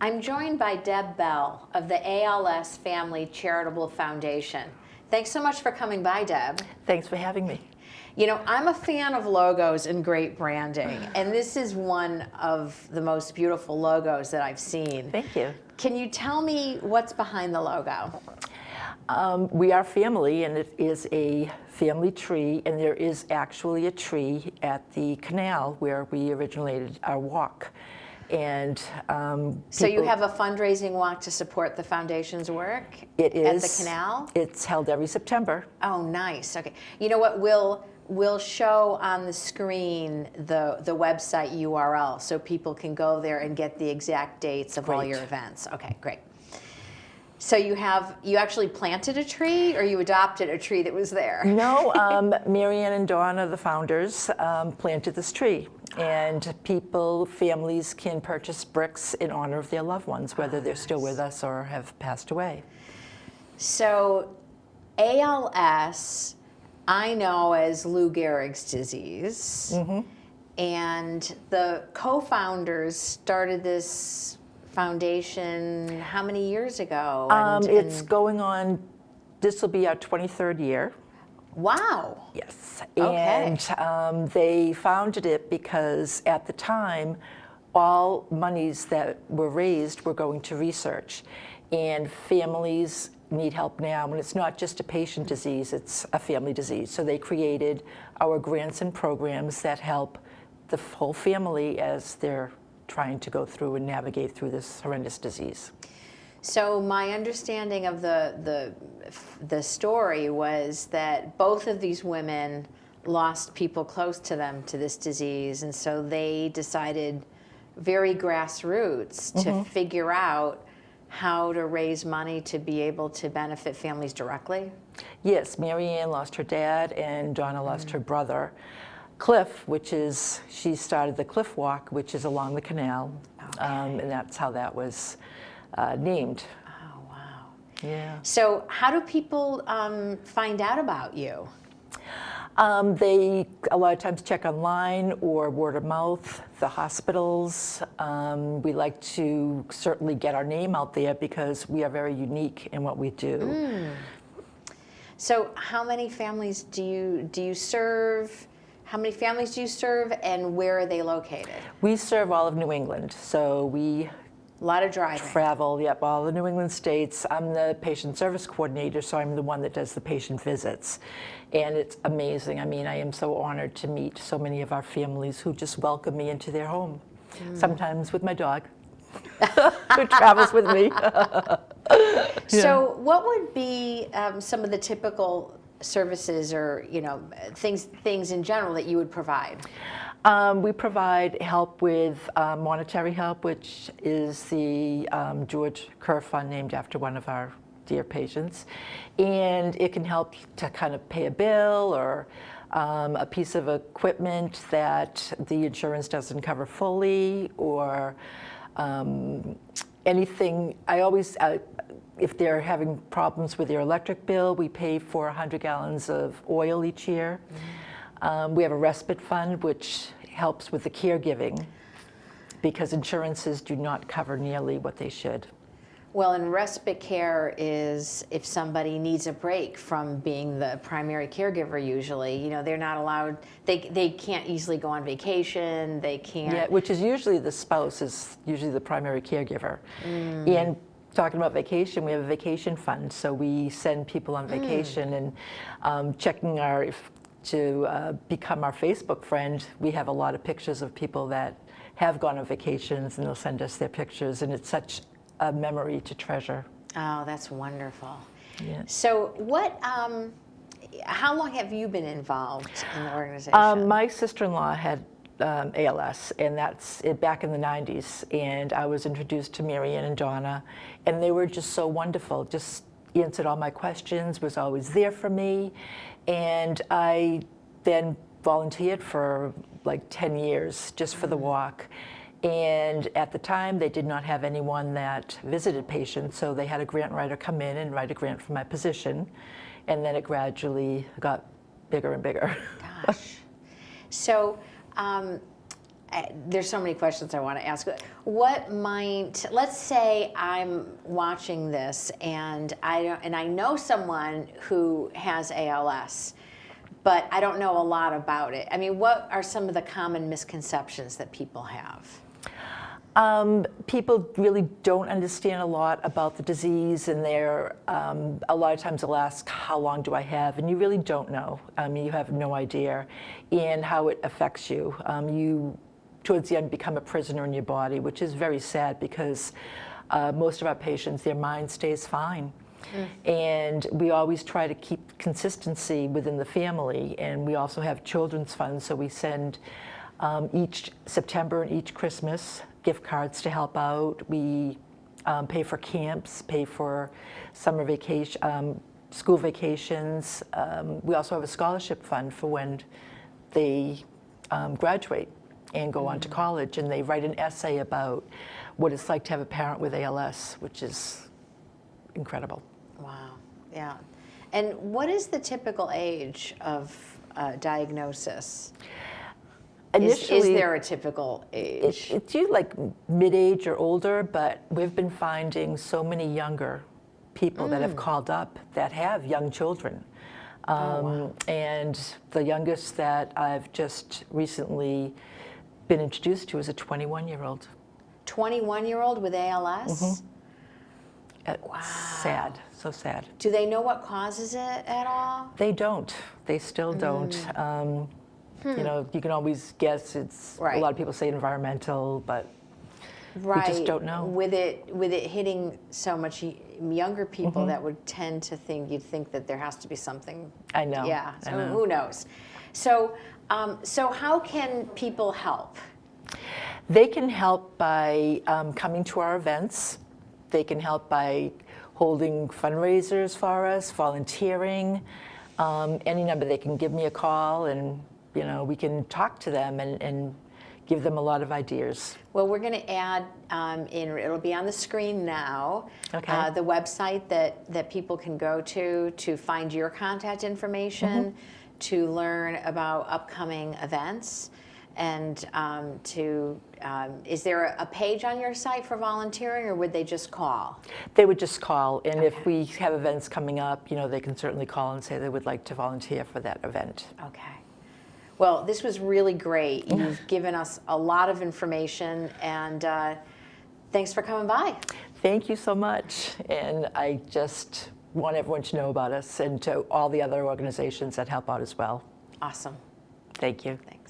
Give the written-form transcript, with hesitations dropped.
I'm joined by Deb Bell of the A.L.S. Family Charitable Foundation. Thanks so much for coming by, Deb. Thanks for having me. You know, I'm a fan of logos and great branding, and this is one of the most beautiful logos that I've seen. Thank you. Can you tell me what's behind the logo? We are family, and it is a family tree, and there is actually a tree at the canal where we originated our walk. And so you have a fundraising walk to support the foundation's work? It is. At the canal? It's held every September. Oh, nice. Okay. You know what? We'll show on the screen the website URL so people can go there and get the exact dates of all your events. Okay, great. So you actually planted a tree, or you adopted a tree that was there? No, Marianne and Donna, the founders, planted this tree. And families can purchase bricks in honor of their loved ones, whether they're still with us or have passed away. So ALS, I know as Lou Gehrig's disease, and the co-founders started this foundation how many years ago? It's going on, this will be our 23rd year. Wow. Yes. Okay. And they founded it because at the time, all monies that were raised were going to research. And families need help now. And it's not just a patient disease, it's a family disease. So they created our grants and programs that help the whole family as they're trying to go through and navigate through this horrendous disease. So my understanding of the story was that both of these women lost people close to them to this disease, and so they decided very grassroots to figure out how to raise money to be able to benefit families directly? Yes, Marianne lost her dad and Donna lost her brother. Cliff, she started the Cliff Walk, which is along the canal, and that's how that was named. Oh, wow. Yeah. So how do people find out about you? They a lot of times check online or word of mouth, the hospitals. We like to certainly get our name out there because we are very unique in what we do. So how many families do you serve? How many families do you serve, and where are they located? We serve all of New England, so we a lot of driving. Travel, yep, all the New England states. I'm the patient service coordinator, so I'm the one that does the patient visits. And it's amazing. I mean, I am so honored to meet so many of our families who just welcome me into their home. Sometimes with my dog, who travels with me. So what would be some of the typical services or things in general that you would provide? We provide help with monetary help, which is the George Kerr Fund, named after one of our dear patients. And it can help to kind of pay a bill or a piece of equipment that the insurance doesn't cover fully, or anything. If they're having problems with their electric bill, we pay for 100 gallons of oil each year. We have a respite fund, which helps with the caregiving, because insurances do not cover nearly what they should. Well, and respite care is if somebody needs a break from being the primary caregiver. Usually, they're not allowed. They can't easily go on vacation. They can't. Yeah, which is usually the spouse is usually the primary caregiver. And talking about vacation, we have a vacation fund, so we send people on vacation. And checking to become our Facebook friend, we have a lot of pictures of people that have gone on vacations, and they'll send us their pictures, and it's such a memory to treasure. Oh, that's wonderful. Yeah. So how long have you been involved in the organization? My sister-in-law had A.L.S, and that's back in the 90s, and I was introduced to Marianne and Donna, and they were just so wonderful, just answered all my questions, was always there for me, and I then volunteered for like 10 years just for the walk. And at the time, they did not have anyone that visited patients, so they had a grant writer come in and write a grant for my position, and then it gradually got bigger and bigger. Gosh. So there's so many questions I want to ask. What might, let's say I'm watching this and I know someone who has ALS, but I don't know a lot about it. I mean, what are some of the common misconceptions that people have? People really don't understand a lot about the disease, and they're a lot of times they'll ask, how long do I have? And you really don't know. You have no idea, and how it affects you. You, towards the end, become a prisoner in your body, which is very sad because most of our patients, their mind stays fine. And we always try to keep consistency within the family, and we also have children's funds, so we send each September and each Christmas gift cards to help out. We pay for camps, pay for summer vacation, school vacations. We also have a scholarship fund for when they graduate and go on to college, and they write an essay about what it's like to have a parent with ALS, which is incredible. Wow, yeah. And what is the typical age of diagnosis? Initially, is there a typical age? It's usually like mid-age or older, but we've been finding so many younger people that have called up that have young children. Wow. And the youngest that I've just recently been introduced to is a 21-year-old. 21-year-old with ALS? Wow. Sad, so sad. Do they know what causes it at all? They don't. They still don't. You know, you can always guess. It's Right. a lot of people say environmental, but Right. we just don't know. With it hitting so much younger people, that would tend to think, you'd think that there has to be something. I know. Yeah, I so know. who knows? So, so how can people help? They can help by coming to our events. They can help by holding fundraisers for us, volunteering, any number. They can give me a call, and you know, we can talk to them and give them a lot of ideas. Well, we're going to add it'll be on the screen now, Okay. the website that people can go to find your contact information, to learn about upcoming events, and is there a page on your site for volunteering, or would they just call? They would just call, and Okay. if we have events coming up, you know, they can certainly call and say they would like to volunteer for that event. Okay. Well, this was really great. You've given us a lot of information, and thanks for coming by. Thank you so much, and I just want everyone to know about us and to all the other organizations that help out as well. Awesome. Thank you. Thanks.